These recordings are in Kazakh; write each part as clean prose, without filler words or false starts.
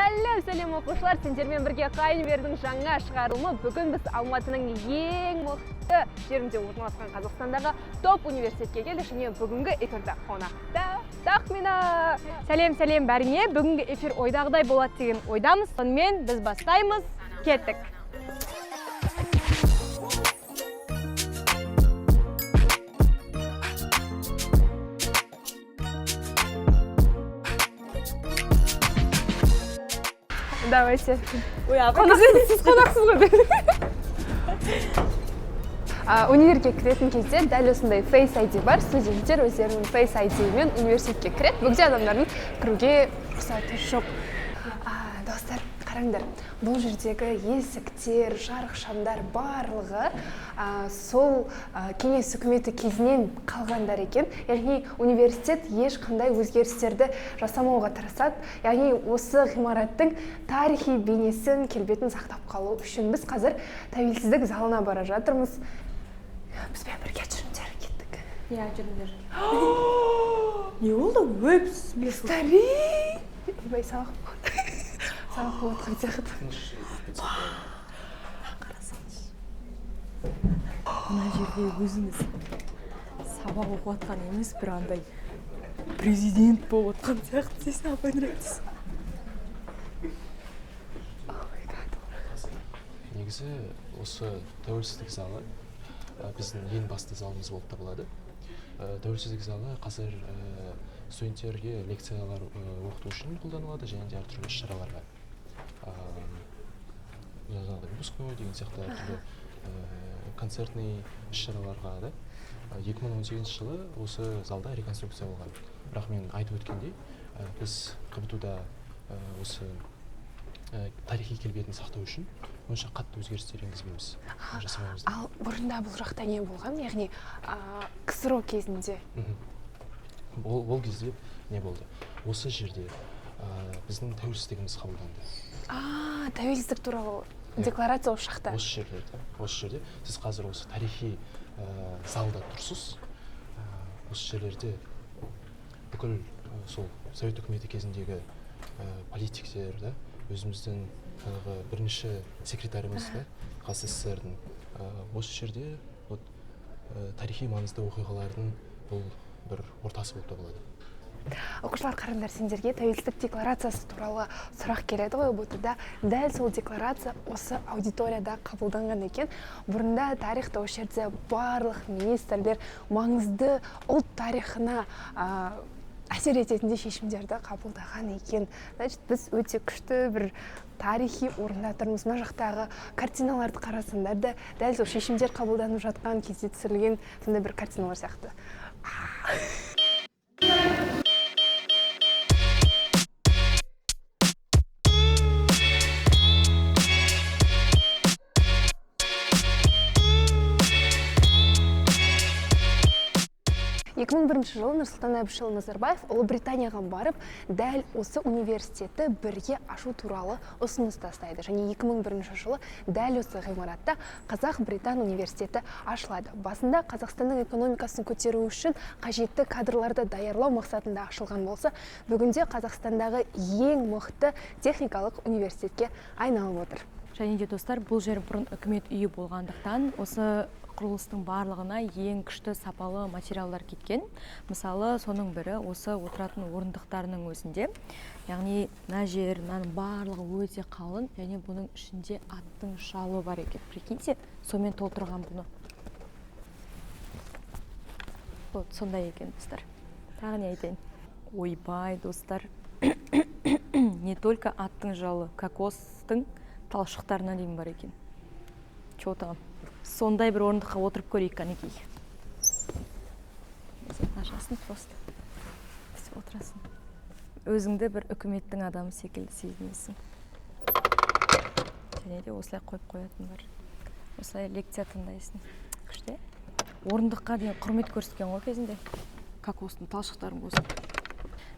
Сәлем оқушылар, сендермен бірге Қайынбердің жаңа шығарылымы. Бүгін біз Алматының ең мықты жерінде орналасқан Қазақстандағы топ университетке келдік, және бүгінгі эфирде қонақта Тахмина. Сәлем бәріңе. Бүгінгі эфир ойдағыдай болады деген ойдамыз. Сонымен біз бастаймыз. Кеттік. Давайте. Сіз қонақсыз ғой. Универге кіретін кезде дәл осындай Face ID бар. Студенттер өздерінің Face ID-мен университетке кіреді. Бөгде адамдардың кіруге рұқсаты жоқ. Достар, қараңдар. Бұл жердегі есіктер, жарық шамдар барлығы сол кеңес үкіметі кезінен қалғандар екен. Яғни университет ешқандай өзгерістерді жасамауға тырысады. Яғни осы ғимараттың тарихи бейнесін, келбетін сақтап қалу үшін біз қазір тәуелсіздік залына бара жатырмыз. Бізбен бірге жүріңдер, кеттік. Иә, жүріңдер. Не болды? Өпс, Стари! Бай сағып отқан сияқты. Қарасаңыз. Мына жерде өзіңіз сабақ оқып отқан емес, бір андай президент болып отқан сияқты сесін апайнырайтыз. Негізі осы тәуелсіздік залы біздің ең басты залымыз болып табылады. Тәуелсіздік залы қазір студенттерге лекциялар оқыту үшін қолданылады, және де әртүрлі іс-шараларға. Выпускной деген сияқты әртүрлі концертный іс-шараларға. 2018 жылы осы залда реконструкция болған. Бірақ мен айтып өткендей, біз КБТУ-да осы тарихи келбетін сақтау үшін онша қатты өзгерістер енгізбейміз, жасамаймыз. Ал бұрында бұл жақта не болған? Яғни КСРО кезінде? Ол кезде не болды? Осы жерде біздің тәуелсіздігіміз қабылданды. Тәуелсіздік туралы декларация осы жақта? Осы жерде. Сіз қазір осы тарихи залда тұрсыз. Осы жерлерде бүкіл сол Совет үкіметі кезіндегі политиктер, өзіміздің бірінші секретарымыз, КССР-дің осы жерде тарихи маңызды оқиғалардың бұл бір ортасы болып табылады. Оқушылар, қараңдар, сендерге тәуелсіздік декларациясы туралы сұрақ келеді ғой ОБТ-да. Дәл сол декларация осы аудиторияда қабылданған екен. Бұрында тарихта осы жерде барлық министрлер маңызды ұлт тарихына әсер ететіндей шешімдерді қабылдаған екен. Значит, біз өте күшті бір тарихи орында тұрмыз. Мына жақтағы картиналарды қарасаңдар да дәл сол шешімдер қабылданып жатқан кезде түсірілген сондай бір картиналар сияқты. Жылы Нұрсұлтан Әбішұлы Назарбаев Ұлыбританияға барып, дәл осы университетті бірге ашу туралы ұсыныс тастайды. Және 2001 жылы дәл осы ғимаратта Қазақ-Британ университеті ашылады. Басында Қазақстанның экономикасын көтеру үшін қажетті кадрларды даярлау мақсатында ашылған болса, бүгінде Қазақстандағы ең мықты техникалық университетке айналып отыр. Және де достар, бұл жер бұрын үкімет үйі болғандықтан, осы құрылыстың барлығына ең күшті сапалы материалдар кеткен. Мысалы, соның бірі осы отыратын орындықтарының өзінде. Яғни, мына жер, мынаның барлығы өте қалың, және бұның ішінде аттың жалы бар екен. Прикиньте, сонымен толтырған бұны. Вот, сондай екен, достар. Тағы не айтайын? Ойбай, достар. Не только аттың жалы, кокостың талшықтарына дейін бар екен. Чё там? Сондай бір орындыққа отырып көрейік, қанекей. Нажасын просто. Отырасын. Өзіңді бір үкіметтің адамы секілді сезінесің. Және де осылай қойып қоятын бар. Осылай лекция тыңдайсың. Күшті. Орындыққа дейін құрмет көрсеткен ғой кезінде. Кокостың талшықтарын қосып.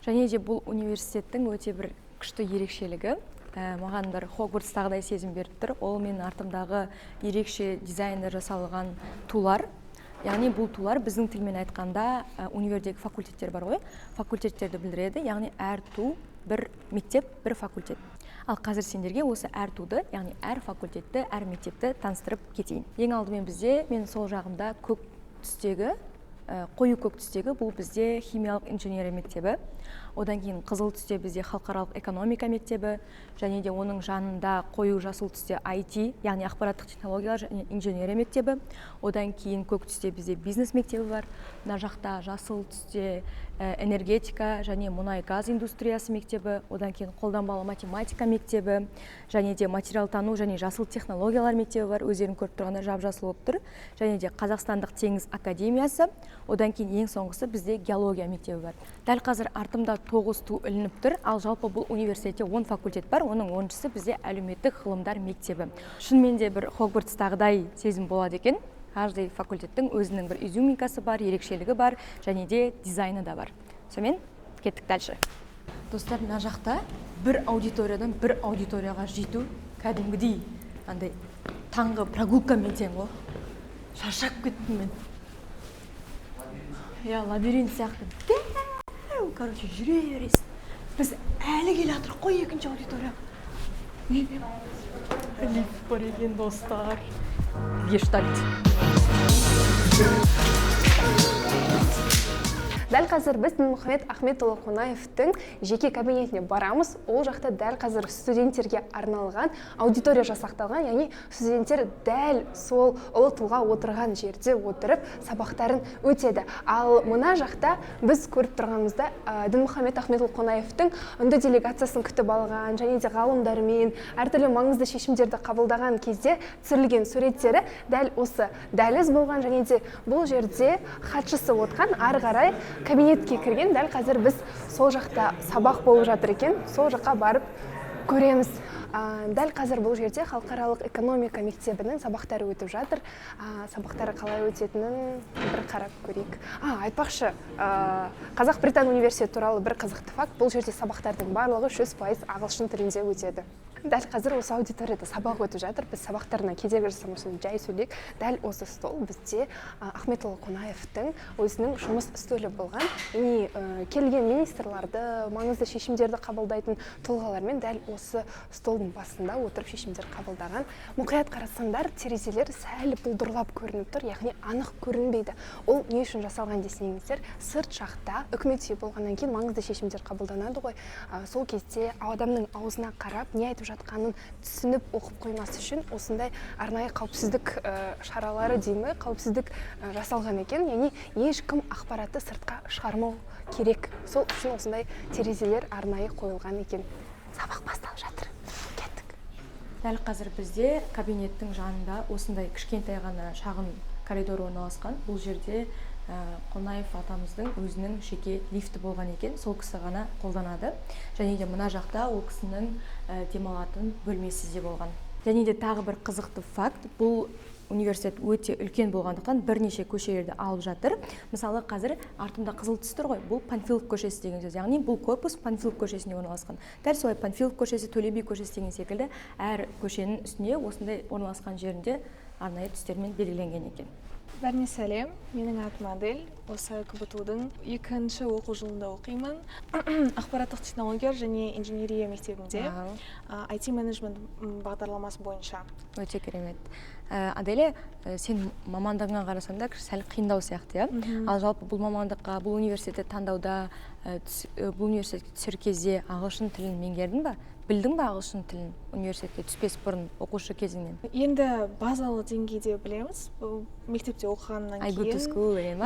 Және де бұл университеттің өте бір күшті ерекшелігі. Маған бір Хогвартстағыдай сезім беріп тұр. Ол мен артымдағы ерекше дизайнер жасалған тулар. Яғни бұл тулар біздің тілмен айтқанда универдегі факультеттер бар ғой. Факультеттерді білдіреді. Яғни әр ту бір мектеп, бір факультет. Ал қазір сендерге осы әр туды, яғни әр факультетті, әр мектепті таныстырып кетейін. Ең алдымен бізде, мен сол жағымда көк түстегі, қою көк түстегі бұл бізде химиялық инженерия мектебі. Одан кейін қызыл түсте бізде халықаралық экономика мектебі, және де оның жанында қою жасыл түсте IT, яғни ақпараттық технологиялар және инженерия мектебі. Одан кейін көк түсте бізде бизнес мектебі бар. Мына жақта жасыл түсте энергетика және мұнай газ индустриясы мектебі. Одан кейін қолданбалы математика мектебі, және де материалтану және жасыл технологиялар мектебі бар. Өздерің көріп тұрғанда жап-жасыл болып тұр. Және де Қазақстандық теңіз академиясы. Одан кейін ең соңғысы бізде геология мектебі бар. Дәл қазір артымда 9 ту ілініп тұр, ал жалпы бұл университетте 10 факультет бар, оның 10-шысы бізде әлеуметтік ғылымдар мектебі. Шынымен де бір Хогвартстағыдай сезім болады екен. Каждый факультеттің өзінің бір изюминкасы бар, ерекшелігі бар, және де дизайны да бар. Сонымен кеттік дальше. Достар, мына жақта бір аудиториядан бір аудиторияға жету кәдімгідей андай таңғы прогулкамен тең ғой. Шаршап кеттім мен. Лабиринт сияқты. Короче, жүре бересің. Біз әлі келе жатырық қой екінші аудитория. Лифт бар екен, достар. Гештальт. Дәл қазір біз Дінмұхамед Ахметұлы Қонаевтың жеке кабинетіне барамыз. Ол жақта дәл қазір студенттерге арналған аудитория жасақталған, яғни студенттер дәл сол ұлы тұлға отырған жерде отырып сабақтарын өтеді. Ал мына жақта біз көріп тұрғанымызда Дінмұхамед Ахметұлы Қонаевтың үнді делегациясын күтіп алған, және де ғалымдармен әртүрлі маңызды шешімдерді қабылдаған кезде түсірілген суреттері дәл осы дәліз болған, және де бұл жерде хатшысы отқан, ары қарай кабинетке кірген. Дәл қазір біз сол жақта сабақ болып жатыр екен, сол жаққа барып көреміз. Дәл қазір бұл жерде халықаралық экономика мектебінің сабақтары өтіп жатыр. Сабақтары қалай өтетінін бір қарап көрейік. Айтпақшы, Қазақ-Британ университеті туралы бір қызықты факт: бұл жерде сабақтардың барлығы 100% ағылшын тілінде өтеді. Дәл қазір осы аудиторияда сабақ өтіп жатыр. Біз сабақтарына кедергі жасамастан жай сөйлейік. Дәл осы стол бізде Ахметұлы Қонаевтың өзінің жұмыс үстелі болған. Келген министрларды, маңызды шешімдерді қабылдайтын тұлғалармен дәл осы столдың басында отырып шешімдер қабылдаған. Мұқият қарасаңдар, терезелер сәл бұлдырлап көрініп тұр, яғни анық көрінбейді. Ол не үшін жасалған десеңіздер, сырт жақта үкімет үйі болғаннан кейін маңызды шешімдер қабылданады ғой. Сол кезде адамның аузына қарап, не айтып жатқанын түсініп оқып қоймас үшін осындай арнайы қауіпсіздік шаралары деймі, қауіпсіздік жасалған екен. Яғни ешкім ақпаратты сыртқа шығармау керек. Сол үшін осындай терезелер арнайы қойылған екен. Сабақ басталып жатыр. Кеттік. Дәл қазір бізде кабинеттің жанында осындай кішкентай ғана шағын коридор орналасқан. Бұл жерде Қонаев атамыздың өзінің жеке лифті болған екен, сол кісі ғана қолданады. Және де мына жақта ол кісінің демалатын бөлмесі де болған. Және де тағы бір қызықты факт: бұл университет өте үлкен болғандықтан бірнеше көшелерді алып жатыр. Мысалы, қазір артында қызыл түс тұр ғой, бұл Панфилов көшесі деген сөз. Яғни бұл корпус Панфилов көшесіне орналасқан. Дәл солай Панфилов көшесі, Төле би көшесі деген секілді әр көшенің үстіне осындай орналасқан жерінде арнайы түстермен белгіленген екен. Бәріне сәлем, менің атым Адель. Осы КБТУ-дың 2-ші оқу жылында оқимын. Ақпараттық технологиялар және инженерия мектебінде IT менеджмент бағдарламасы бойынша. Өте керемет. Аделя, сен мамандығыңа қарасаңда сәл қиындау сияқты, ал жалпы бұл мамандыққа, бұл университетті таңдауда, бұл университетке түсер кезде ағылшын тілін меңгердің ба? Білдің ба ағылшын тілін университетке түспес бұрын оқушы кезіңнен? Енді базалық деңгейде білеміз. Мектепте оқығаннан кейін. I go to school деген ба?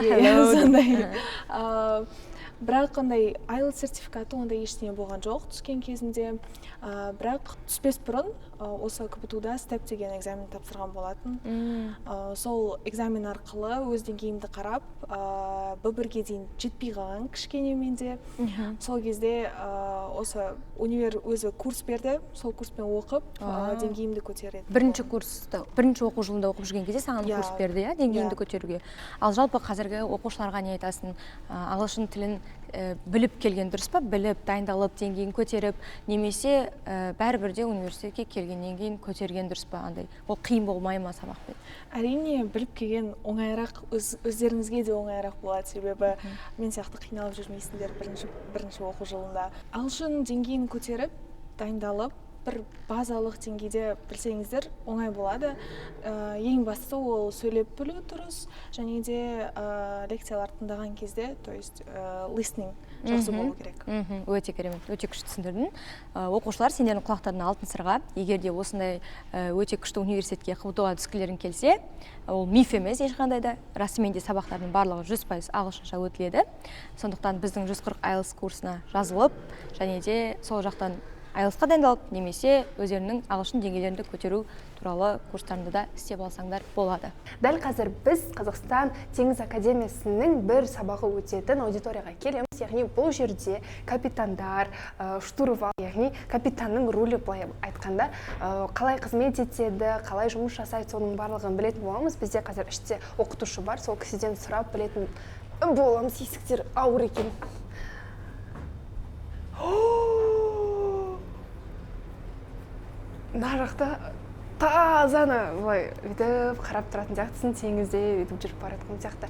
Бірақ қандай IELTS сертификаты ондай ештеңе болған жоқ түскен кезінде. Бірақ түспес бұрын осы КБТУ-да степ деген экзамен тапсырған болатын. Сол экзамен арқылы өз деңгейімді қарап, Б1-ге дейін жетпей қалған кішкене менде. Сол кезде осы универ өзі курс берді, сол курспен оқып, деңгейімді көтереді. Бірінші оқу жылында оқып жүрген кезде саған курс берді, деңгейімді көтеруге. Ал жалпы қазіргі оқушыларға не айтасың? Ағылшын тілін біліп келген дұрыс па? Біліп, дайындалып, деңгейін көтеріп, немесе бәрібірде университетке келгеннен кейін көтерген дұрыс па? Ол қиын болмай ма сабақпен? Әрине, біліп келген оңайырақ, өздеріңізге де оңайырақ болады, себебі мен сияқты қиналып жүрмейсіңдер бірінші оқу жылында. Ағылшын деңгейін көтеріп, дайындалып, бір базалық деңгейде білсеңіздер оңай болады. Ең бастысы ол сөйлеп білу дұрыс, және де лекциялар тыңдаған кезде, то есть listening жақсы болу керек. Өте керемет, өте күшті түсіндірдің. Оқушылар, сендердің құлақтарына алтын сырға, егер де осындай өте күшті университетке КБТУ-ға түскілерің келсе, ол миф емес ешқандай да, расымен де сабақтардың барлығы 100% ағылшынша өтіледі. Сондықтан біздің 140 IELTS курсына жазылып, және де сол жақтан IELTS-қа дайындалып, немесе өздерінің ағылшын деңгейлерінде көтеру туралы курстарында да істеп алсаңдар болады. Дәл қазір біз Қазақстан теңіз академиясының бір сабағы өтетін аудиторияға келеміз. Яғни бұл жерде капитандар, штурвал, яғни капитанның рөлі былай айтқанда қалай қызмет етеді, қалай жұмыс жасайды, соның барлығын білетін боламыз. Бізде қазір іште оқытушы бар, сол кісіден сұрап білетін боламыз. Есіктер ауыр екен. Мына жақта тазаны былай өйтіп қарап тұратын сияқтысың, теңізде өйтіп жүріп бара жатқан сияқты.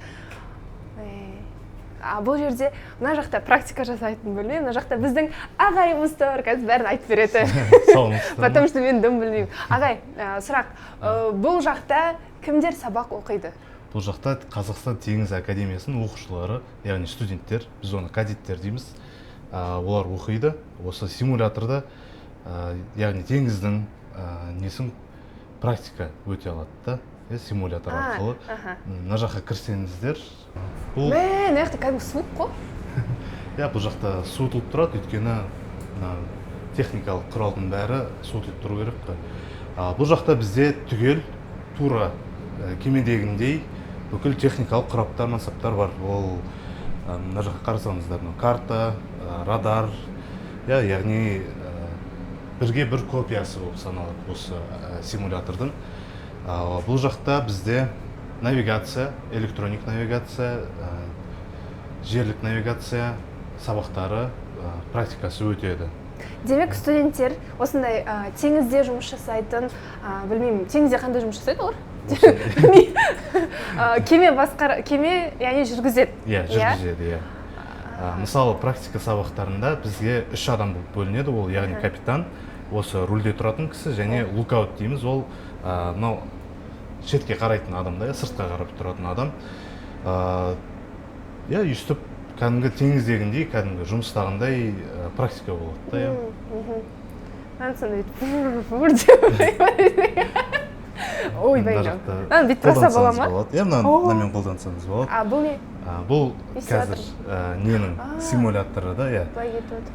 Бұл жерде мына жақта практика жасайтын бөлме, мына жақта біздің ағайымыз тұр, қазір бәрін айтып береді. Потому что мен дым білмеймін. Ағай, сұрақ, бұл жақта кімдер сабақ оқиды? Бұл жақта Қазақстан теңіз академиясының оқушылары, яғни студенттер, біз оны кадеттер дейміз, олар оқиды. Осы симуляторда, яғни теңіздің несін практика өте алады да, симулятор арқылы. Мына жаққа кірсеңіздер, мына жақта кәдімгі суық қой? Бұл жақта суытылып тұрады, өйткені техникалық құралдың бәрі суытылып тұру керек қой. Бұл жақта бізде түгел тура кемедегіндей бүкіл техникалық құраптар, мансаптар бар. Ол мына жаққа қарасаңыздар, карта, радар, яғни бірге бір копиясы болып саналады осы симулятордың. Бұл жақта бізде навигация, электроник навигация, жерлік навигация сабақтары, практикасы өтеді. Демек, студенттер осындай теңізде жұмыс жасайтын, білмеймін, теңізде қандай жұмыс жасайды олар? Кеме, яғни жүргізеді. Жүргізеді. Мысалы, практика сабақтарында бізге 3 адам болып бөлінеді, ол яғни капитан, осы рульде тұратын кісі, және лукаут дейміз, ол шетке қарайтын адам, сыртқа қарап тұратын адам. Өйстіп, кәдімгі теңіздегіндей, кәдімгі жұмыстағындай практика болады. Ой, байнам. Бет тұраса бола ма? Мынамен қолдансаңыз болады. Бұл не? Бұл қазір ненің симуляторы да, Былай кетіп.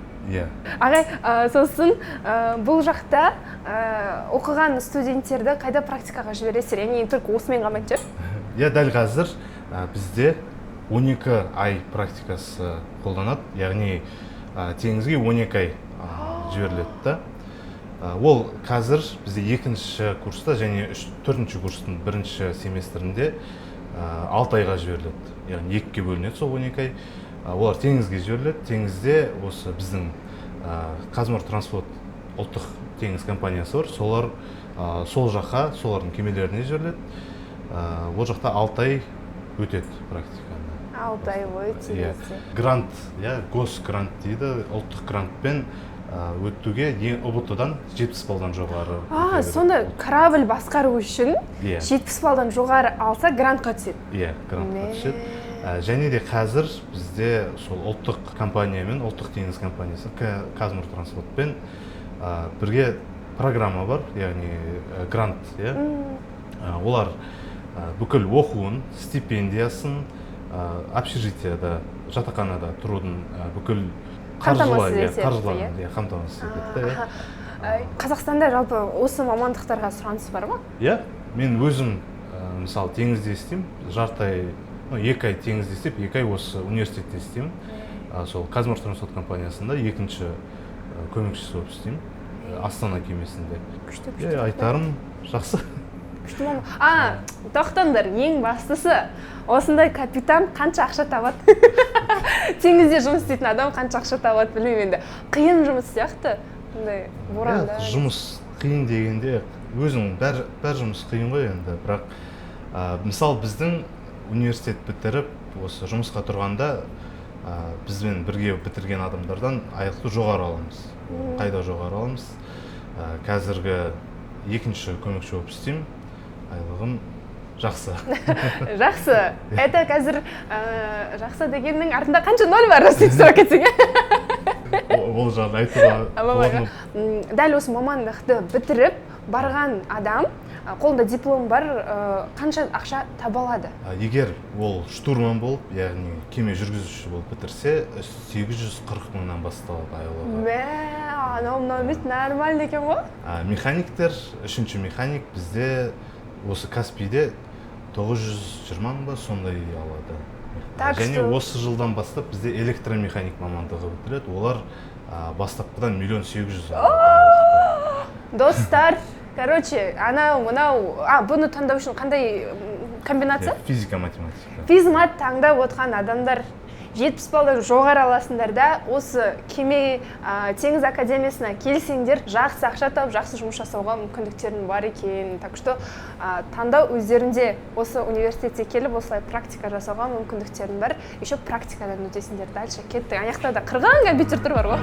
Ағай, сосын бұл жақта оқыған студенттерді қайда практикаға жібересіздер? Яғни только осымен қамайды жүр? Дәл қазір бізде 12 ай практикасы қолданады, яғни теңізге 12 ай жіберіледі. Ол қазір бізде 2-ші курста және 4-ші курстың 1-ші семестрінде 6 айға жіберіледі. Яғни 2-ге бөлінеді сол 12 ай. Олар теңізге жіберіледі. Теңізде осы біздің Қазмортранспорт ұлттық теңіз компаниясы бар. Солар сол жаққа, солардың кемелеріне жіберіледі. Ол жақта 6 ай өтеді практиканы. 6 ай өтеді. Грант, госгрант дейді, ұлттық грантпен өтуге ұбт-дан 70 балдан жоғары. Сонда корабль басқару үшін 70 балдан жоғары алса грантқа түседі? Грантқа түседі. Және де қазір бізде сол ұлттық компаниямен, ұлттық теңіз компаниясы, Қазмортранспортпен бірге программа бар, яғни грант. Олар бүкіл оқуын, стипендиясын, общежитияда, жатақханада тұрудың бүкіл қаржыларын қамтамасыз етеді. Қазақстанда жалпы осы мамандықтарға сұраныс бар ма? Мен өзім, мысалы, теңізде істеймін, жарты ай, 2 ай теңізде істеп, 2 ай осы университетте істеймін. Сол Қазмортранспорт компаниясында 2-ші көмекшісі болып істеймін, Астана кемесінде. Айтарым, жақсы. Тоқтаңдар, ең бастысы, осындай капитан қанша ақша табады? Теңізде жұмыс істейтін адам қанша ақша табады, білмеймін енді. Қиын жұмыс сияқты, боранда. Жұмыс қиын дегенде, өзің бәр жұмыс қиын ғой енді, бірақ мысалы біздің университет бітіріп, осы жұмысқа тұрғанда, бізбен бірге бітірген адамдардан айлықты жоғары аламыз. Қайда жоғары аламыз? қазіргі екінші көмекші болып істеймін. Айлығым жақсы. Жақсы. Это қазір жақсы дегеннің артында қанша ноль бар, сөйтіп сұрап кетсең. Ол жағын айтуға. Дәл осы мамандықты бітіріп барған адам, қолында диплом бар, қанша ақша таба алады? Егер ол штурман болып, яғни кеме жүргізуші болып бітірсе, 840 мыңнан басталады айлығы. Анау емес, нормально екен ғой? Механиктер, үшінші механик бізде осы Каспийде 920 мың ба сондай алады. Және осы жылдан бастап бізде электромеханик мамандығы бітіреді. Олар бастапқыдан 1,8 миллион. Достар, короче, анау, мынау, бұны таңдау үшін қандай комбинация? Физика, математика. Физмат таңдап отқан адамдар 70 балдан жоғары аласыңдар да, осы кеме теңіз академиясына келсеңдер, жақсы ақша тауып, жақсы жұмыс жасауға мүмкіндіктерің бар екен. Так что таңдау өздерінде осы университетке келіп, осылай практика жасауға мүмкіндіктерің бар. Еще практикадан өтесіңдер. Дальше кеттік. Аяқтарда қырған компьютер тұр бар ғой.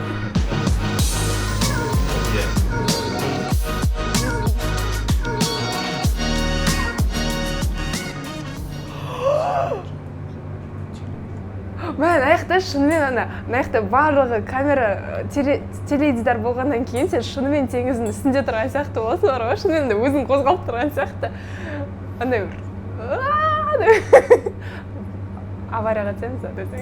Мен аяқта шынымен аяқта барлығы камера, теледидар болғаннан кейін сен шынымен теңіздің үстінде тұрған сияқты боласың бар ғой, шынымен де өзің қозғалып тұрған сияқты. Андай бір аварияға түсеміз десең.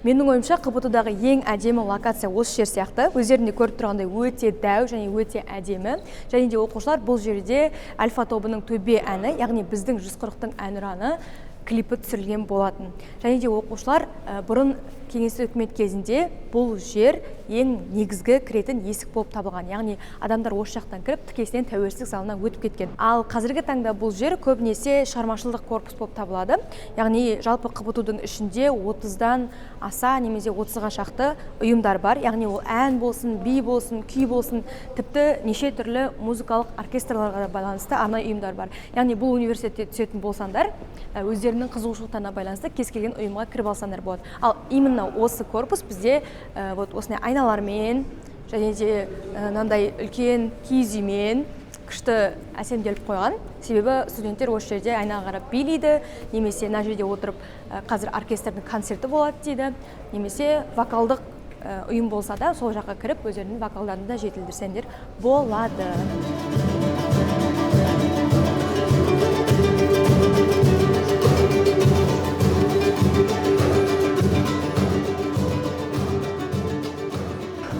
Менің ойымша КБТУ-дағы ең әдемі локация осы жер сияқты. Өздерінде көріп тұрғандай өте дәу және өте әдемі. Және де оқушылар бұл жерде Альфа тобының төбе әні, яғни біздің 140-тың әнұраны клипі түсірілген болатын. Және де оқушылар бұрын кеңестік үкімет кезінде бұл жер ең негізгі кіретін есік болып табылған. Яғни адамдар осы жақтан кіріп тікесінен тәуелсіздік залына өтіп кеткен. Ал қазіргі таңда бұл жер көбінесе шығармашылық корпус болып табылады. Яғни жалпы КБТУ-дың ішінде 30-дан аса немесе 30-ға шақты ұйымдар бар. Яғни ол ән болсын, би болсын, күй болсын, тіпті неше түрлі музыкалық оркестрларға байланысты арнайы ұйымдар бар. Яғни бұл университетте түсетін болсаңдар, өздерінің қызығушылықтарына байланысты кез келген ұйымға кіріп алсаңдар болады. Ал именно осы корпус бізде осындай айналармен және де мынандай үлкен киіз үймен күшті әсемделіп қойған. Себебі студенттер осы жерде айнаға қарап билейді, немесе мына жерде отырып қазір оркестрдің концерті болады дейді, немесе вокалдық ұйым болса да сол жаққа кіріп өздерінің вокалдарын да жетілдірсеңдер болады.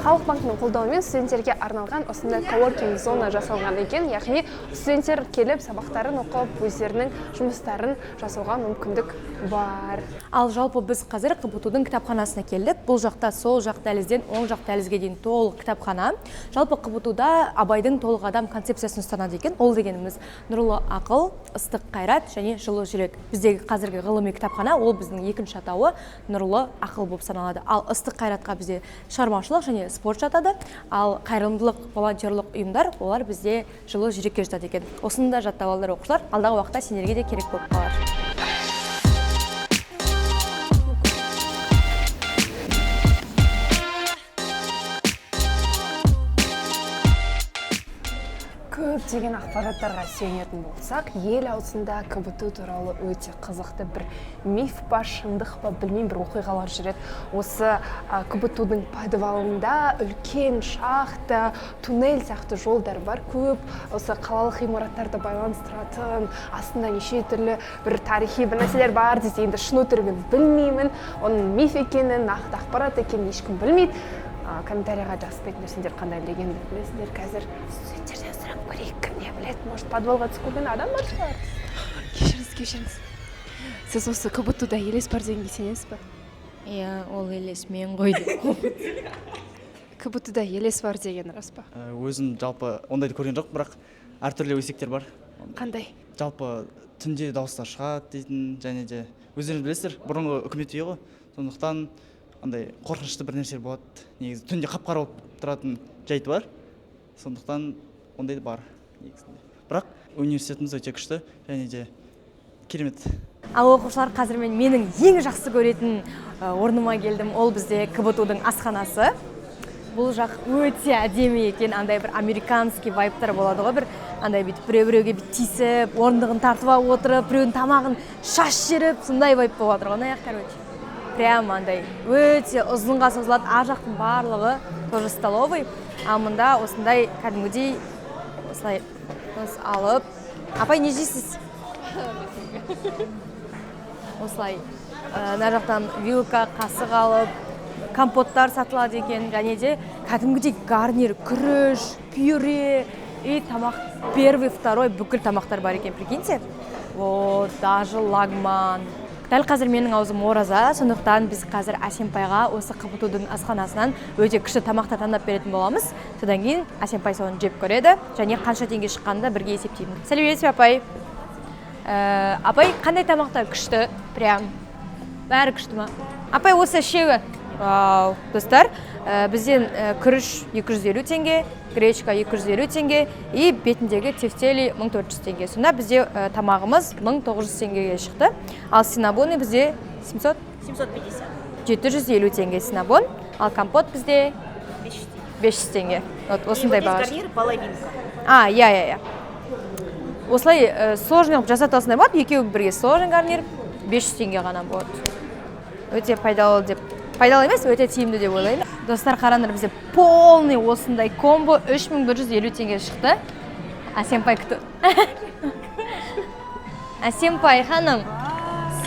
Халық банкінің қолдауымен студенттерге арналған осындай коворкинг зона жасалған екен. Яғни студенттер келіп сабақтарын оқып, өздерінің жұмыстарын жасауға мүмкіндік бар. Ал жалпы біз қазір КБТУ-дың кітапханасына келдік. Бұл жақта сол жақ дәлізден оң жақ дәлізге дейін толық кітапхана. Жалпы КБТУ-да Абайдың толық адам концепциясын ұстанады екен. Ол дегеніміз нұрлы ақыл, ыстық қайрат және жылы жүрек. Біздегі қазіргі ғылыми кітапхана, ол біздің екінші атауы нұрлы ақыл болып саналады. Ал ыстық қайратқа бізде шығармашылық және спорт жатады, ал қайырымдылық, волонтерлық ұйымдар, олар бізде жылы жүрекке жатады екен. Осыны да жаттап алыңдар оқушылар, алдағы уақытта сендерге де керек болып қалар. Көптеген ақпараттарға сүйенетін болсақ, ел аузында КБТУ туралы өте қызықты бір миф па, шындық па, білмеймін, бір оқиғалар жүреді. Осы КБТУ-дың подвалында үлкен шахта, туннель сияқты жолдар бар көп. Осы қалалық ғимараттарды байланыстыратын, астында неше түрлі бір тарихи бір нәрселер бар десе, енді шын өтірігін білмеймін. Оның миф екенін, нақты ақпарат екенін ешкім білмейді. Комментарияға жазып сендер қандай білгенді білесіңдер. Қазір студенттерден сұрап көрейік, кім не біледі, может подвалға түсіп көрген адам бар шығар. Кешіріңіз. Сіз осы КБТУ-да елес бар дегенге сенесіз бе? Иә, ол елес мен ғой деп. КБТУ-да елес бар деген рас па? Өзім жалпы ондайды көрген жоқ, бірақ әртүрлі өсектер бар. Қандай? Жалпы түнде дауыстар шығады дейтін, және де өздеріңіз білесіздер, бұрынғы үкімет үйі ғой. Сондықтан андай қорқынышты бір нәрсе болады. Негізі түнде қап-қара болып тұратын жайты бар. Сондықтан ондайды бар негізінде. Бірақ университетіміз өте күшті және де керемет. Ал оқушылар, қазір менің ең жақсы көретін орныма келдім. Ол бізде КБТУ-дың асханасы. бұл жақ өте әдемі екен, андай бір американский вайптар болады ғой, бір андай бүйтіп біреу-біреуге бүйтіп тиісіп, орындығын тартып алып отырып, біреудің тамағын шаш жеріп, сондай вайп болып жатыр ғой, ана жақ, короче. Прямо андай өте ұзынға созылады, ар жақтың барлығы тоже столовый, ал мында осындай кәдімгідей осылай алып, апай не жейсіз? Осылай мына жақтан вилка, қасық алып, компоттар сатылады екен, және де кәдімгідей гарнир, күріш, пюре и тамақ первый, второй бүкіл тамақтар бар екен, прикиньте. Вот, даже лагман. Дәл қазір менің аузым ораза, сондықтан біз қазір Әсемпайға осы КБТУ-дың асханасынан өте күшті тамақты таңдап беретін боламыз. Содан кейін Әсемпай соны жеп көреді, және қанша теңге шыққанды бірге есептеймін. Сәлеметсіз бе, апай? Апай, қандай тамақтар күшті? Прям бәрі күшті ма? Апай, осы шеуі. Вау, достар, бізден күріш 250 теңге, гречка 250 теңге и бетіндегі тефтели 1400 теңге. Сонда бізде тамағымыз 1900 теңгеге шықты. Ал синабоны бізде 750 теңге синабон, ал компот бізде 500 теңге. Вот осындай баға. Гарнир половинка. Я. Осылай сложный қылып жасатасындай болады, екеуі бірге сложный гарнир 500 теңге ғана болады. Өте пайдалы деп. Пайдалы емес, өте тиімді деп ойлаймын. Достар, қараңдар, бізде полный осындай комбо 3150 теңге шықты. Әсемпай күту. Әсемпай ханым,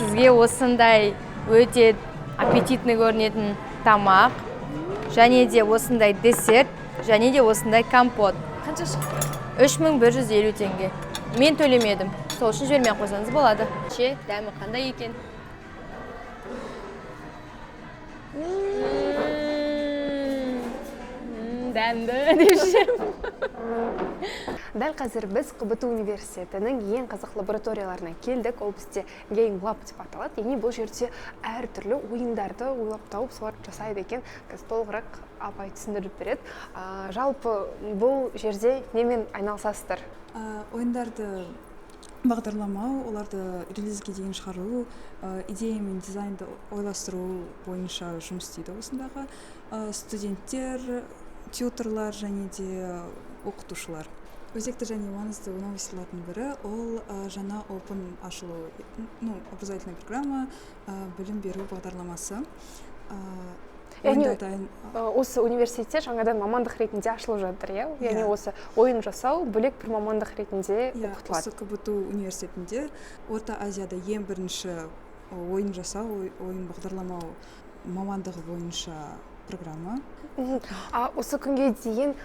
сізге осындай өте аппетитный көрінетін тамақ, және де осындай десерт, және де осындай компот. Қанша шықты? 3150 теңге. Мен төлемедім. Сол үшін жібермей қойсаңыз болады. Дәмі қандай екен? Дәмді деші. Дәл қазір біз КБТУ университетінің ең қызық лабораторияларына келдік. Ол бізде Game Lab деп аталады. Яғни бұл жерде әртүрлі ойындарды ойлап тауып солар жасайды екен. Қазір толығырақ апай түсіндіріп береді. Жалпы бұл жерде немен айналысасыздар? Ойындарды бағдарламау, оларды релизге дейін шығару, идея мен дизайнды ойластыру бойынша жұмыс істейді осындағы студенттер, тьюторлар және де оқытушылар. Өзекті және маңызды новостилардың бірі ол жаңа open ашылу, образовательная программа, білім беру бағдарламасы. Осы университетте жаңадан мамандық ретінде ашылып жатыр, яғни осы ойын жасау бөлек бір мамандық ретінде оқытылады. Осы КБТУ университетінде Орта Азияда ең бірінші ойын жасау, ойын бағдарламау мамандығы бойынша программа. Осы күнге дейін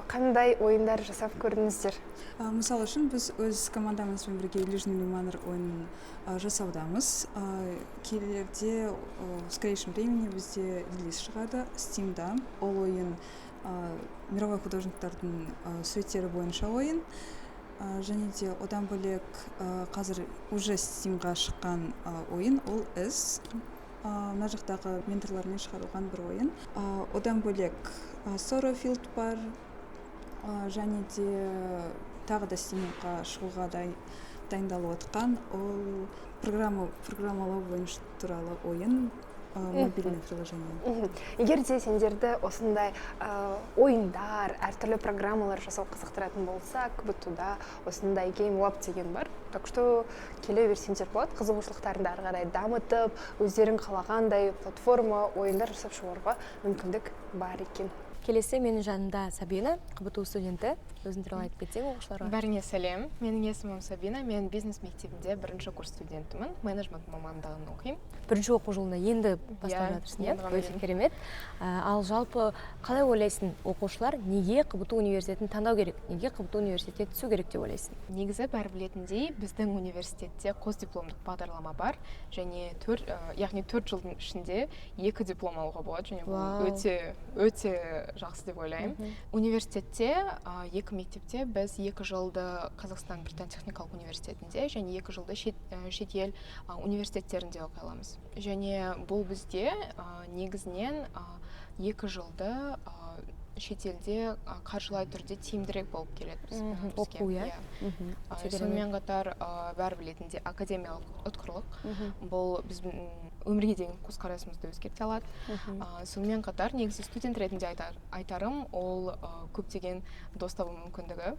қандай ойындар жасап көрдіңіздер? Мысал үшін біз өз командамызбен бірге Лижный Лиманр ойынын жасаудамыз. Келерде в скорейшем времени бізде релиз шығады Steam'да. Ол ойын мировой художниктардың суреттері бойынша ойын. Және де одан бөлек қазір уже Steam'ға шыққан ойын ол S. Мына жақтағы менторлармен шығарылған бір ойын. Одан бөлек Sorrowfield бар, және де тағы да Steam'ға шығуға дайындалып отқан ол программалау бойынша туралы ойын, мобильный приложение. Егер де сендерді осындай ойындар, әртүрлі программалар жасау қызықтыратын болса, КБТУ-да осындай Game Lab деген бар. Так что келе берсеңдер болады, қызығушылықтарыңды ары қарай дамытып, өздерің қалағандай платформа ойындар жасап шығаруға мүмкіндік бар екен. Келесі менің жанымда Сабина, КБТУ студенті. Өзің туралы айтып кетсең оқушыларға. Бәріңе сәлем. Менің есімім Сабина. Мен бизнес мектебінде бірінші курс студентімін. Менеджмент мамандығын оқимын. Бірінші оқу жылына енді бастап жатырсың, өте керемет. Ал жалпы қалай ойлайсың, оқушылар неге КБТУ университетін таңдау керек? Неге КБТУ университетке түсу керек деп ойлайсың? Негізі бәрі білетіндей, біздің университетте қосдипломдық бағдарлама бар, және яғни 4 жылдың ішінде 2 диплом алуға болады, және бұл өте жақсы деп ойлаймын. Университетте, екі мектепте біз 2 жылды Қазақстан Британ техникалық университетінде және 2 жылды шет ел университеттерінде оқи аламыз. Және бұл бізде негізінен 2 жылды шетелде қаржылай түрде тиімдірек болып келеді бізге. Оқу, иә? Сонымен қатар бәрі білетіндей академиялық ұтқырлық бұл біздің өмірге деген көзқарасымызды өзгерте алады. Сонымен қатар негізі студент ретінде айтарым ол көптеген дос табу мүмкіндігі.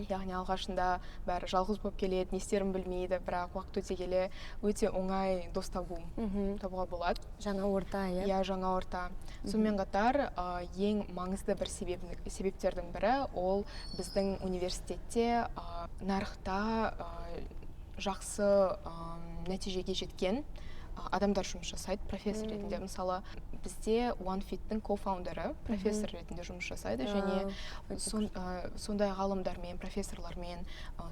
Яғни алғашында бәрі жалғыз болып келеді, не істерін білмейді, бірақ уақыт өте келе өте оңай дос табуға болады. Жаңа орта, иә? Иә, жаңа орта. Сонымен қатар ең маңызды бір себептердің бірі ол біздің университетте нарықта жақсы нәтижеге жеткен адамдар жұмыс жасайды профессор ретінде. Мысалы бізде OneFit-тің кофаундері профессор ретінде жұмыс жасайды, және сондай ғалымдармен, профессорлармен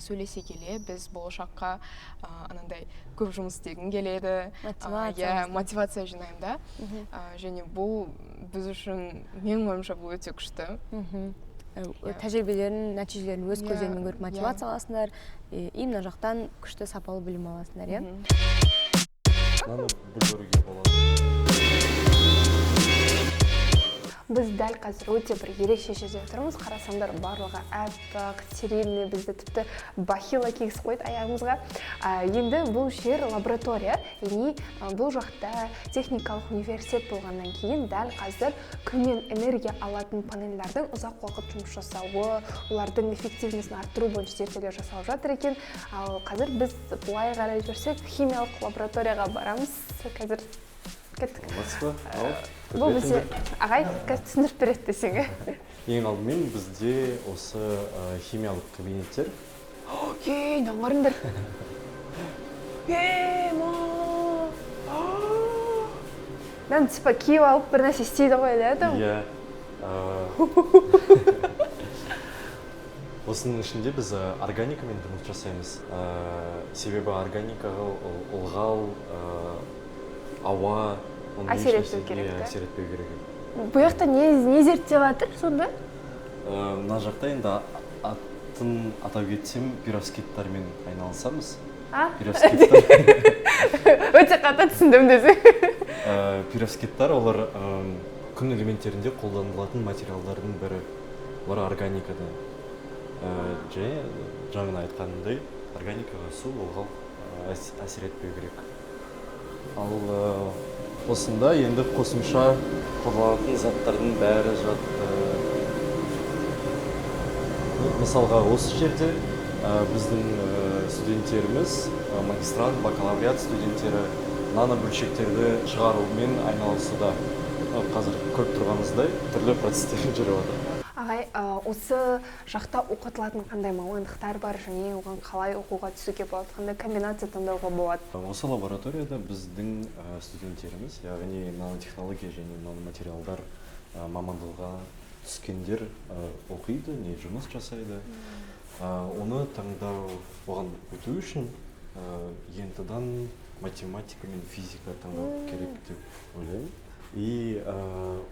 сөйлесе келе біз болашаққа анандай көп жұмыс істегім келеді, мотивация жинаймын да. Және бұл біз үшін, менің ойымша, бұл өте күшті. Тәжірибелерін, нәтижелерін өз көздерімен көріп мотивация аласыңдар, именно жақтан күшті сапалы білім аласыңдар, иә? Мынаны бөлуге болады. Біз дәл қазір өте бір ерекше жерде тұрмыз. Қарасаңдар барлығы әппақ, тереңіне бізді тіпті бахила кигізіп қойды аяғымызға. Енді бұл жер лаборатория, яғни бұл жақта техникалық университет болғаннан кейін дәл қазір күннен энергия алатын панельдердің ұзақ уақыт жұмыс жасауы, олардың эффективностін арттыру бойынша зерттеулер жасалып жатыр екен. Ал қазір біз былай қарай жүрсек химиялық лабораторияға барамыз. Қазір кеттік. Бұл бізде ағай түсіндіріп береді десең. Ең алдымен бізде осы химиялық кабинеттер. Ей, наңғарыңдар. Мен типа киіп алып бір нәрсе істейді ғой, дедім? Иә. Осының ішінде біз органикамен жұмыс жасаймыз. Себебі органикаға ылғал, ауа әсер етпеу керек, да? Әсер етпеу керек. Бұл жақта не зерттеп жатыр сонда? Мына жақта енді атын атап кетсем, пировскиттармен айналысамыз. Өте қата түсіндім десең. Пировскиттар олар күн элементтерінде қолданылатын материалдардың бірі. Олар органикада. Және жаңа айтқанымдай органикаға су, ылғал әсер етпеу керек. Ал осында енді қосымша қолданылатын заттардың бәрі жатты. Мысалға осы жерде біздің студенттеріміз, магистрант, бакалавриат студенттері нанобөлшектерді шығарумен айналысуда. Қазір көріп тұрғаныңыздай түрлі процестер жүріп жатыр. Ағай, осы жақта оқытылатын қандай мамандықтар бар және оған қалай оқуға түсуге болады, қандай комбинация таңдауға болады? Осы лабораторияда біздің студенттеріміз, яғни нанотехнология және наноматериалдар мамандығына түскендер оқиды, не жұмыс жасайды. Оны таңдау, оған өту үшін ентідан математика мен физика таңдау керек деп ойлаймын. И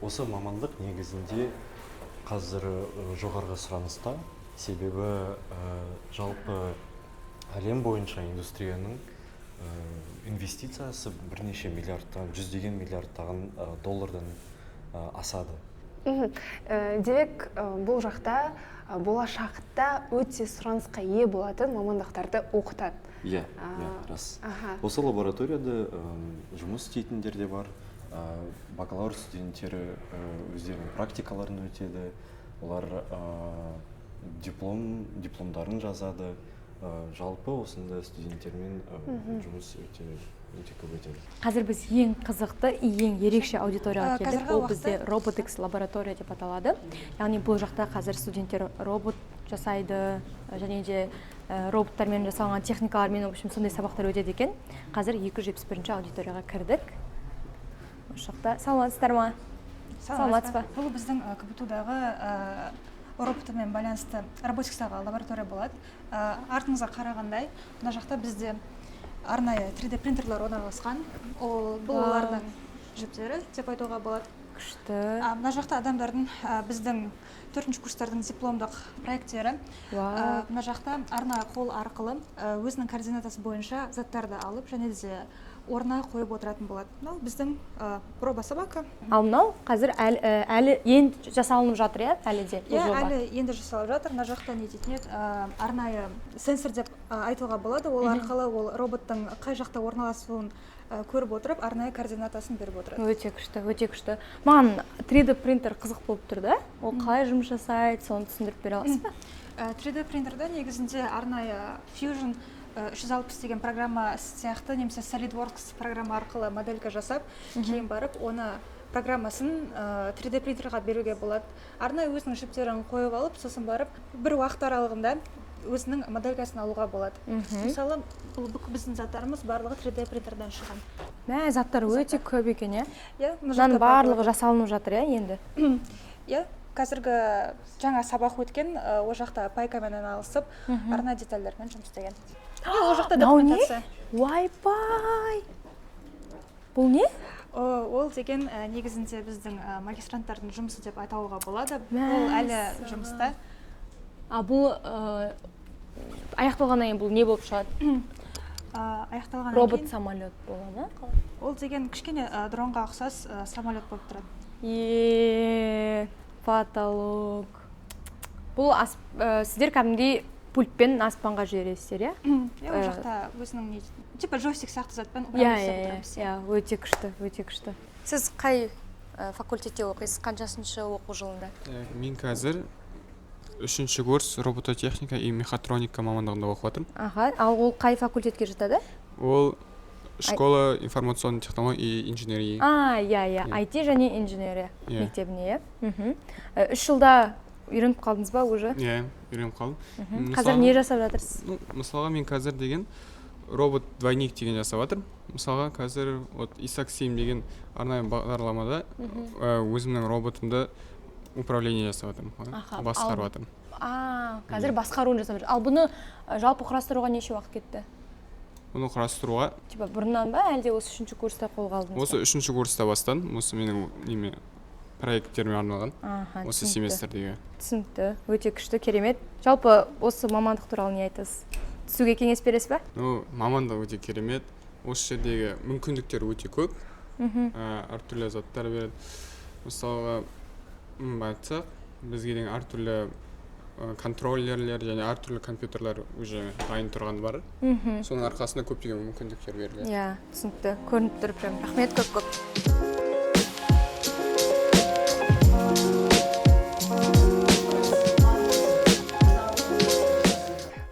осы мамандық негізінде қазір жоғарғы сұраныста, себебі жалпы әлем бойынша индустрияның инвестициясы бірнеше миллиардтан, жүздеген миллиардтаған доллардан асады. Демек, бұл жақта болашақта өте сұранысқа ие болатын мамандықтарды оқытады. Иә, рас. Осы лабораторияда жұмыс істейтіндер де бар. Бакалавр студенттері өздерінің практикаларын өтеді, олар дипломдарын жазады. Жалпы осында студенттермен жұмыс өте көп өтеді. Қазір біз ең қызықты, ең ерекше аудиторияға келдік. Ол бізде Robotics лаборатория деп аталады. Яғни бұл жақта қазір студенттер робот жасайды, және де роботтармен жасалған техникалармен, в общем, сондай сабақтар өтеді екен. Қазір 271-ші аудиторияға кірдік. Осы жақта саламатсыздар ма? Саламатсыз ба? Бұл біздің КБТУ-дағы роботымен байланысты роботикстағы лаборатория болады. Артыңызға қарағандай, мына жақта бізде арнайы 3D принтерлер орналасқан. Бұл олардың жіптері деп айтуға болады. Күшті. Мына жақта адамдардың біздің 4-ші курстардың дипломдық проекттері. Мына жақта арнайы қол арқылы өзінің координатасы бойынша заттарды алып, және де орнына қойып отыратын болады. Мынау біздің проба собака. Ал мынау қазір әлі енді жасалынып жатыр, иә, әлі де? Иә, әлі енді жасалып жатыр. Мына жақта не дейтін еді, арнайы сенсор деп айтуға болады. Ол арқылы ол роботтың қай жақта орналасуын көріп отырып, арнайы координатасын беріп отырады. Өте күшті, өте күшті. Маған 3D принтер қызық болып тұр да. Ол қалай жұмыс жасайды, соны түсіндіріп бере аласыз ба? 3D принтерде негізінде арнайы Fusion 360 деген программа сияқты, немесе SolidWorks программа арқылы моделька жасап, кейін барып, оны программасын 3D принтерға беруге болады. Арнайы өзінің шиптерін қойып алып, сосын барып, бір уақыт аралығында өзінің моделькасын алуға болады. Мысалы, бұл біздің заттарымыз барлығы 3D принтерден шығған. Мә, заттар өте көп екен, иә? Иә, мынаның барлығы жасалынып жатыр, иә, енді? Иә, қазіргі жаңа сабақ өткен, о жақта пайкамен алысып, арнайы детальдармен жұмыс істеген. О жақта документация. Вай-пай! Бұл не? Ол деген негізінде біздің магистранттардың жұмысы деп айтауға болады. Ол әлі жұмыста. Бұл аяқталғаннан кейін бұл не болып шығады? Аяқталғаннан кейін робот самолет болады ма? Ол деген кішкене дронға ұқсас самолет болып тұрады. Потолок. Бұл сіздер кәдімгідей пультпен аспанға жібересіздер, иә? Ол жақта өзінің типа джойстик сияқты затпен Иә, өте күшті, өте күшті. Сіз қай факультетте оқисыз, қаншасыншы оқу жылында? Мен қазір 3-ші курс робототехника и мехатроника мамандығында оқып жатырмын. Аха, ал ол қай факультетке жатады? Ол школа информационной технологии и инженерии. Иә, IT және инженерия мектебіне, иә? 3 жылда үйреніп қалдыңыз ба уже? Иә, үйреніп қалдым. Қазір не жасап жатырсыз? Мысалға мен қазір деген робот-двойник деген жасап жатырмын. Мысалға қазір ISAC 7 деген арнайы бағдарламада өзімнің роботымды управление жасап жатырмын, басқарып жатырмын. Қазір басқаруын жасап жатыр. Ал бұны жалпы құрастыруға неше уақыт кетті? Бұны құрастыруға Типа бұрыннан ба, әлде осы 3-ші курста қолға алдыңыз ба? Осы 3-ші курста бастадым. Осы менің проекттеріме арналған. Осы семестрдегі. Түсінікті, өте күшті, керемет. Жалпы осы мамандық туралы не айтасыз? Түсуге кеңес бересіз ба? Мамандық өте керемет. Осы жердегі мүмкіндіктер өте көп. Әртүрлі заттар береді. Мысалға айтсақ, бізге деген әртүрлі контроллерлер және әртүрлі компьютерлер уже дайын тұрған бар. Соның арқасында көптеген мүмкіндіктер беріледі. Иә, түсінікті. Көрініп тұр прям. Рахмет көп-көп.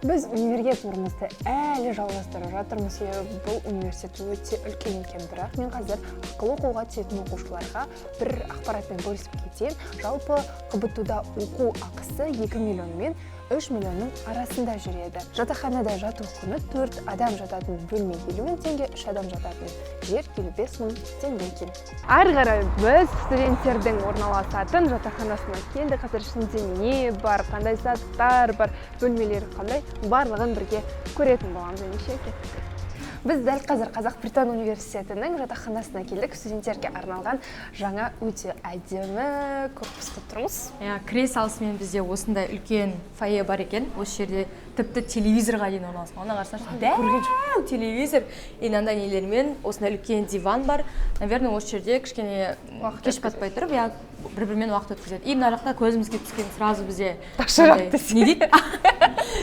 Біз универге турымызды әлі жалғастырып жатырмыз, себебі бұл университет өте үлкен екен. Бірақ мен қазір ақылы оқуға түсетін оқушыларға бір ақпаратпен бөлісіп кетейін. Жалпы КБТУ-да оқу ақысы 2 миллион мен 3 миллионның арасында жүреді. Жатақханада жату құны 4 адам жататын бөлме 50 мың теңге, 3 адам жататын жер 55 мың теңге екен. Ары қарай біз студенттердің орналасатын жатақханасына келді. Қазір ішінде не бар, қандай заттар бар, бөлмелері қандай, барлығын бірге көретін боламыз. Біз дәл қазір Қазақ-Британ университетінің жатақханасына келдік. Студенттерге арналған жаңа өте әдемі корпусқа тұрмыз. Кіре салысымен бізде осындай үлкен фойе бар екен. Осы жерде тіпті телевизорға дейін орналасқан. Ona қарасаңыз, дәу телевизор, мынандай нелермен, осындай үлкен диван бар. Наверное, осы жерде кішкене кеш батпай тұрып, бір-бірімен уақыт өткізеді. И мына жақта көзімізге түскен сразу бізде не дейді?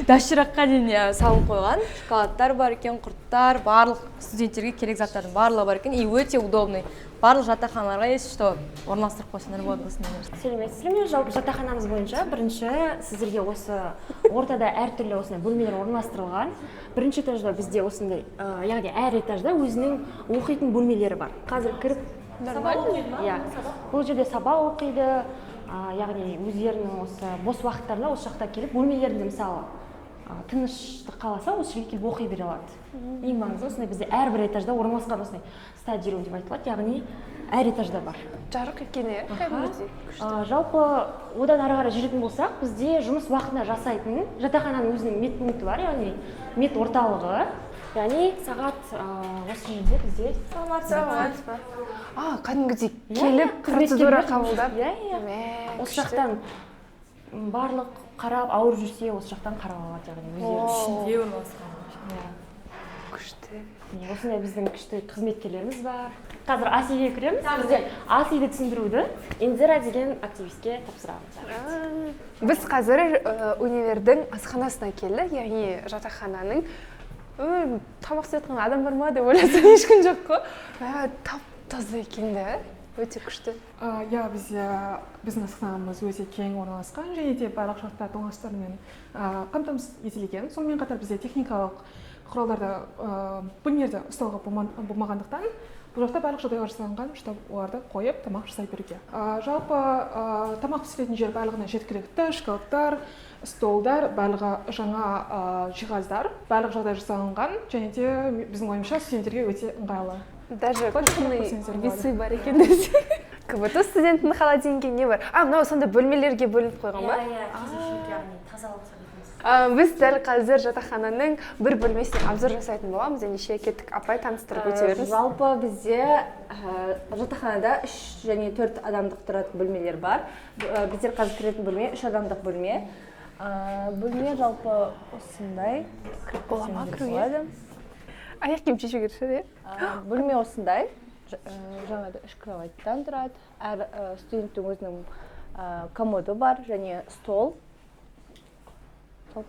Дашыраққа дейін салып қойған. Шоколадтар бар екен, құрттар, барлық студенттерге керек заттардың барлығы бар екен. И өте удобный. Барлық жатақханаларға есть что орналастырып қойсаңдар болады осындай. Сәлеметсіздер ме? Жалпы жатақханамыз бойынша бірінші сіздерге осы ортада әртүрлі осындай бөлмелер орналастырылған. Бірінші этажда бізде осындай, яғни әр этажда өзінің оқитын бөлмелері бар. Қазір кіріп сабақ оқиды ма? Бұл жерде сабақ оқиды, яғни өздерінің осы бос уақыттарында осы жақта келіп бөлмелерінде мысалы тыныштық қаласа осы жерге келіп оқи бере алады. Ең маңызды осындай бізде әрбір этажда орналасқан осындай стадиум деп айтылады, яғни әр этажда бар. Жарық екені кәдімгідей. Жалпы одан ары қарай жүретін болсақ, бізде жұмыс уақытында жасайтын жатақхананың өзінің медпункті бар, яғни мед орталығы. Яғни сағат осы жерде бізде Саламат. Кәдімгідей келіп процедура қабылдап. Осы жақтан барлық қарап ауырып жүрсе, осы жақтан қарап алады, яғни өздері. Ішінде орналасқан. күшті. Осындай біздің күшті қызметкерлеріміз бар. Қазір Асиге кіреміз. Бізде Асиді түсіндіруді Индира деген активистке тапсырамыз. Біз қазір универдің асханасына келді, яғни жатақхананың. Тамақ істеткен адам бар ма деп ойласам ешкім жоқ қой. Тап-таза екен де, өте күшті. Иә, біздің асханамыз өте кең орналасқан және де барлық жақтар тоңазытармен қамтамасыз етілген. Сонымен қатар бізде техникалық құралдарды бөлмелерде ұстауға болмағандықтан бұл жақта барлық жағдай жасалынған, чтобы оларды қойып тамақ жасай беруге. Жалпы тамақ пісіретін жер барлығына жеткілікті, шкафтар, столдар, барлығы жаңа жиһаздар, барлық жағдай жасалынған және де біздің ойымызша студенттерге өте ыңғайлы. Даже кухонный весы бар екен десе. КБТУ студенттің холодильнигі не бар? Мынау сонда бөлмелерге бөлініп қойған ба? Біз дәл қазір жатақхананың бір бөлмесіне обзор жасайтын боламыз. Неше кеттік, апай таныстырып өте беріңіз. Жалпы бізде жатақханада 3 және 4 адамдық тұратын бөлмелер бар. Біздер қазір кіретін бөлме 3 адамдық бөлме. Бөлме жалпы осындай. Болама кіруге. Аяқ киім шешу керек шығар, Бөлме осындай. Жаңада 3 кроваттан тұрады. Әр студенттің өзінің комоды бар және стол.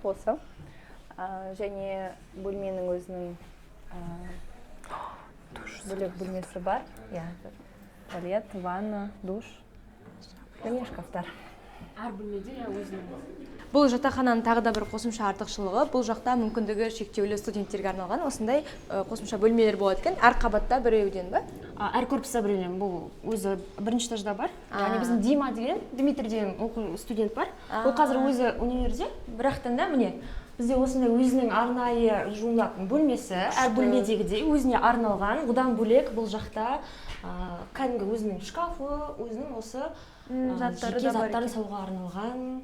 Болса. Және бөлменің өзінің бөлек бөлмесі бар. Туалет, ванна, душ және шкафтар. Әр бөлмеде өзінің. Бұл жатақхананың тағы да бір қосымша артықшылығы, бұл жақта мүмкіндігі шектеулі студенттерге арналған осындай қосымша бөлмелер болады екен. Әр қабатта біреуден ба? Әр корпуста біреуден. Бұл өзі бірінші этажда бар. Яғни біздің Дима деген, Дмитрий деген студент бар. Ол қазір өзі универде, бірақтан да міне бізде осындай өзінің арнайы жуынатын бөлмесі, әр бөлмедегідей өзіне арналған. Одан бөлек бұл жақта кәдімгі өзінің шкафы, өзінің осы жеке заттарын салуға арналған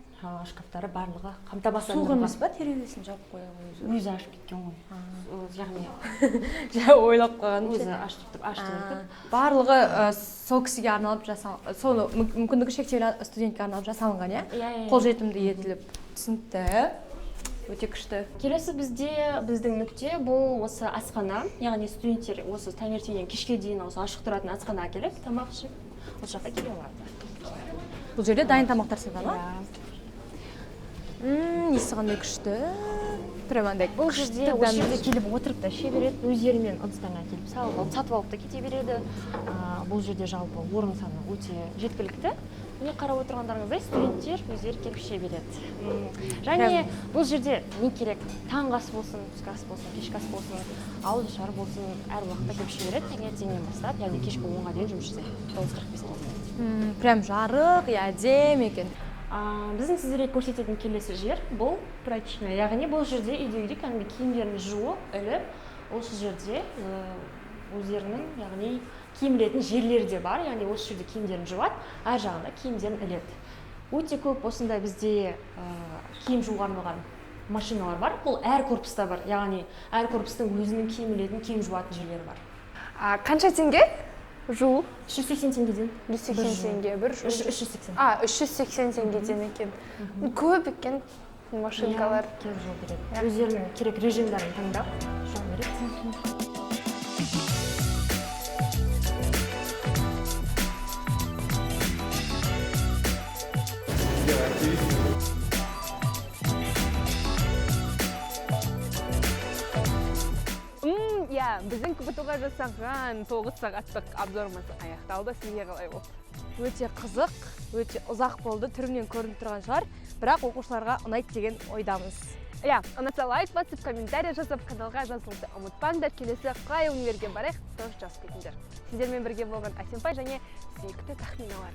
шкафтары барлығы қамтамасыз Суық емес па, терезесін жауып қоя өзі ашып кеткен ғой. Яғни жа ойлап қойған өзі аштырып. Барлығы сол кісіге арналып сол мүмкіндігі шектеулі студентке арналып жасалынған, иә? Қолжетімді етіліп. Түсінікті. Өте күшті. Келесі біздің нүкте бұл осы асхана, яғни студенттер осы таңертеңнен кешке дейін осы ашық тұратын асханаға келіп, тамақ ішіп осы жаққа келе алады. Бұл жерде дайын тамақтар сатылады ма? Несі қандай күшті. Бұл жерде осы жерде келіп отырып та іше береді, өздерімен ыдыстарға келіп сатып алып та кете береді. Бұл жерде жалпы орын саны өте жеткілікті. Міне қарап отырғандарыңыздай студенттер өздері келіп іше береді. Және бұл жерде не керек? Таңғы ас болсын, түскі ас болсын, кешкі ас болсын, ауызашар болсын, әр уақытта келіп іше береді. Таңертеңнен бастап, яғни кешкі 10-ға дейін жұмыс жасайды. 9:45-ге. Прям жарық, әдемі екен. Біздің сіздерге көрсететін келесі жер бұл прачечная, яғни бұл жерде үйдегідей кәдімгі киімдерін жуып, іліп, осы жерде өздерінің, яғни киім ілетін жерлері де бар, яғни осы жерде киімдерін жуады, әр жағында киімдерін іледі. Өте көп осындай бізде киім жууға арналған машиналар бар. Бұл әр корпуста бар, яғни әр корпустың өзінің киім ілетін, киім жуатын жерлері бар. Қанша теңге? Жуу 380 теңгеден. 180 теңге бір жуу. 380. 380 теңгеден екен. Көп екен машинкалар. Келіп жуып береді. Өздерінің керек режимдарын таңдап жуып береді. Біздің КБТУ-ға жасаған 9 сағаттық обзорымыз аяқталды. Сізге қалай болды? Өте қызық, өте ұзақ болды, түрінен көрініп тұрған шығар, бірақ оқушыларға ұнайды деген ойдамыз. Ұнатса лайк басып, комментарий жазып, каналға жазылуды ұмытпаңдар. Келесі қай универге барайық, тоже жазып кетіңдер. Сіздермен бірге болған Асенпай және сүйікті тахминалар.